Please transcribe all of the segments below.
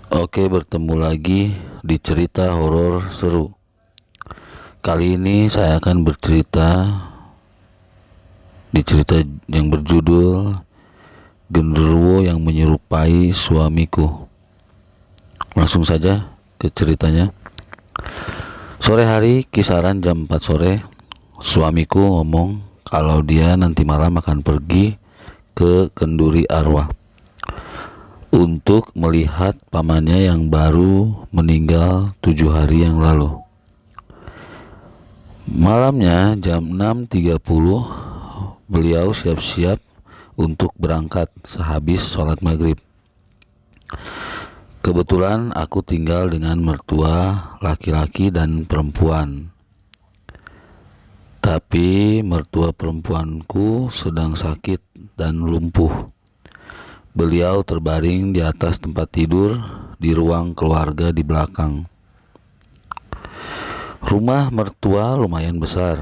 Oke, bertemu lagi di cerita horor seru. Kali ini saya akan bercerita di cerita yang berjudul Genderuwo yang Menyerupai Suamiku. Langsung saja ke ceritanya. Sore hari, kisaran jam 4 sore, suamiku ngomong kalau dia nanti malam akan pergi ke kenduri arwah untuk melihat pamannya yang baru meninggal 7 hari yang lalu. Malamnya jam 6.30 beliau siap-siap untuk berangkat sehabis sholat maghrib. Kebetulan aku tinggal dengan mertua laki-laki dan perempuan. Tapi mertua perempuanku sedang sakit dan lumpuh. Beliau terbaring di atas tempat tidur di ruang keluarga di belakang. Rumah mertua lumayan besar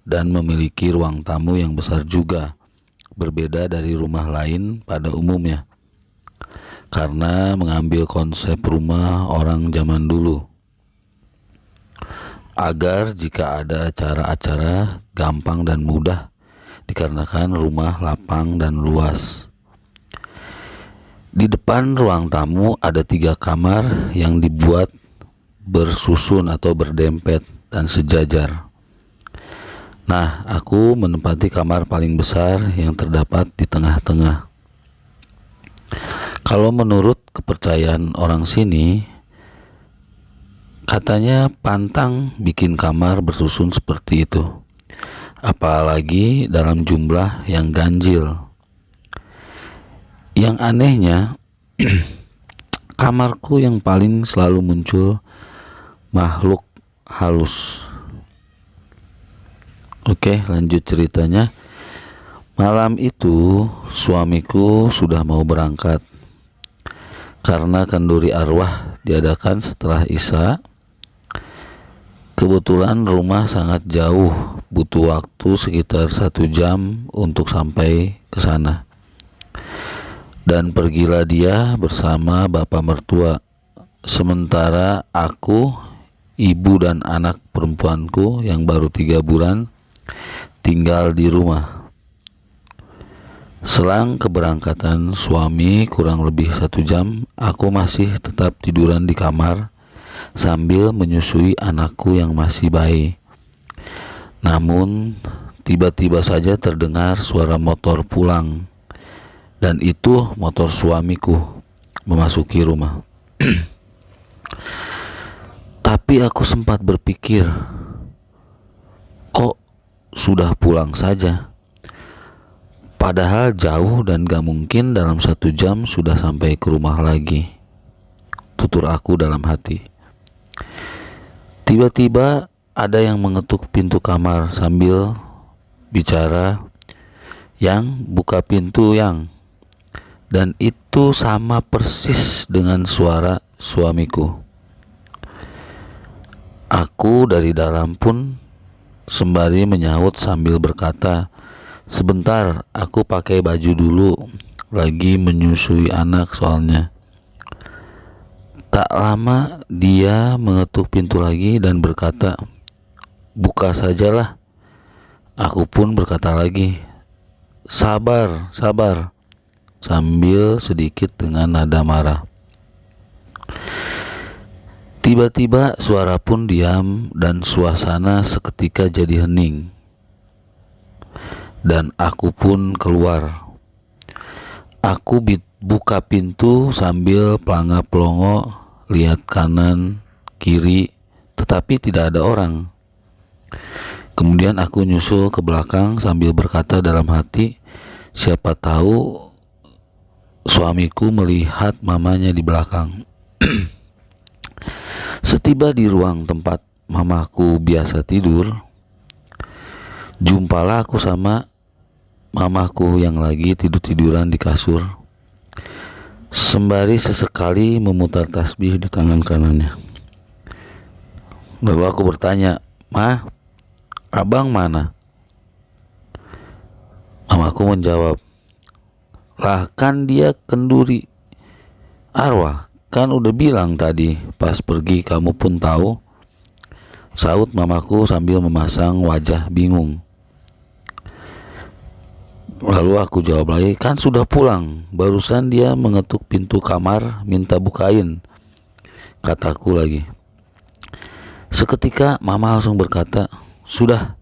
dan memiliki ruang tamu yang besar juga, berbeda dari rumah lain pada umumnya, karena mengambil konsep rumah orang zaman dulu, agar jika ada acara-acara gampang dan mudah, dikarenakan rumah lapang dan luas. Di depan ruang tamu ada 3 kamar yang dibuat bersusun atau berdempet dan sejajar. Nah, aku menempati kamar paling besar yang terdapat di tengah-tengah. Kalau menurut kepercayaan orang sini, katanya pantang bikin kamar bersusun seperti itu, apalagi dalam jumlah yang ganjil. Yang anehnya, kamarku yang paling selalu muncul makhluk halus. Oke, lanjut ceritanya. Malam itu suamiku sudah mau berangkat karena kenduri arwah diadakan setelah Isya. Kebetulan rumah sangat jauh, butuh waktu sekitar 1 jam untuk sampai ke sana. Dan pergilah dia bersama bapak mertua, sementara aku, ibu dan anak perempuanku yang baru 3 bulan tinggal di rumah. Selang keberangkatan suami kurang lebih 1 jam, aku masih tetap tiduran di kamar sambil menyusui anakku yang masih bayi. Namun tiba-tiba saja terdengar suara motor pulang, dan itu motor suamiku memasuki rumah. Tapi aku sempat berpikir, kok sudah pulang saja? Padahal jauh dan gak mungkin dalam 1 jam sudah sampai ke rumah lagi, tutur aku dalam hati. Tiba-tiba ada yang mengetuk pintu kamar sambil bicara, "Yang, buka pintu yang." Dan itu sama persis dengan suara suamiku. Aku dari dalam pun sembari menyahut sambil berkata, "Sebentar, aku pakai baju dulu, lagi menyusui anak soalnya." Tak lama dia mengetuk pintu lagi dan berkata, "Buka sajalah." Aku pun berkata lagi, "Sabar, sabar," sambil sedikit dengan nada marah. Tiba-tiba suara pun diam dan suasana seketika jadi hening. Dan aku pun keluar. Aku buka pintu sambil pelangap-pelongo, lihat kanan, kiri, tetapi tidak ada orang. Kemudian aku nyusul ke belakang sambil berkata dalam hati, siapa tahu suamiku melihat mamanya di belakang. Setiba di ruang tempat mamaku biasa tidur, jumpalah aku sama mamaku yang lagi tidur-tiduran di kasur, sembari sesekali memutar tasbih di tangan kanannya. Lalu aku bertanya, "Ma, abang mana?" Mamaku menjawab, "Lah kan dia kenduri arwah, Kan udah bilang tadi pas pergi kamu pun tahu, saut mamaku sambil memasang wajah bingung. Lalu aku jawab lagi, kan sudah pulang, barusan dia mengetuk pintu kamar minta bukain, kataku lagi. Seketika mama langsung berkata, sudah,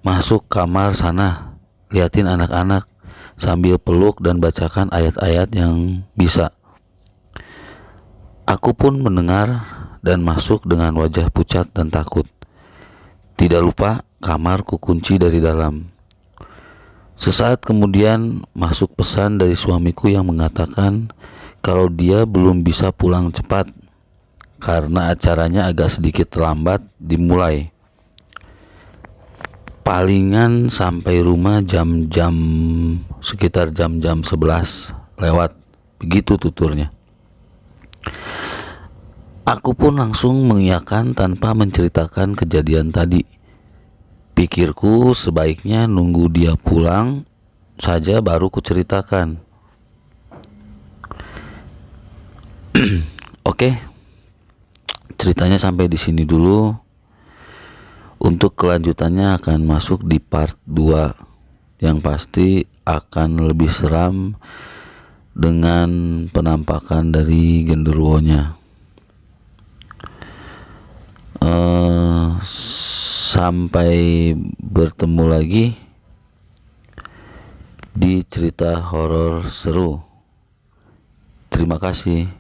masuk kamar sana, liatin anak-anak, sambil peluk dan bacakan ayat-ayat yang bisa. Aku pun mendengar dan masuk dengan wajah pucat dan takut. Tidak lupa kamar kukunci dari dalam. Sesaat kemudian masuk pesan dari suamiku yang mengatakan kalau dia belum bisa pulang cepat karena acaranya agak sedikit terlambat dimulai. Palingan sampai rumah sekitar jam 11 lewat, begitu tuturnya. Aku pun langsung mengiyakan tanpa menceritakan kejadian tadi. Pikirku sebaiknya nunggu dia pulang saja baru kuceritakan. Oke, ceritanya sampai di sini dulu. Untuk kelanjutannya akan masuk di part 2 yang pasti akan lebih seram dengan penampakan dari genderuwonya. Sampai bertemu lagi di cerita horor seru. Terima kasih.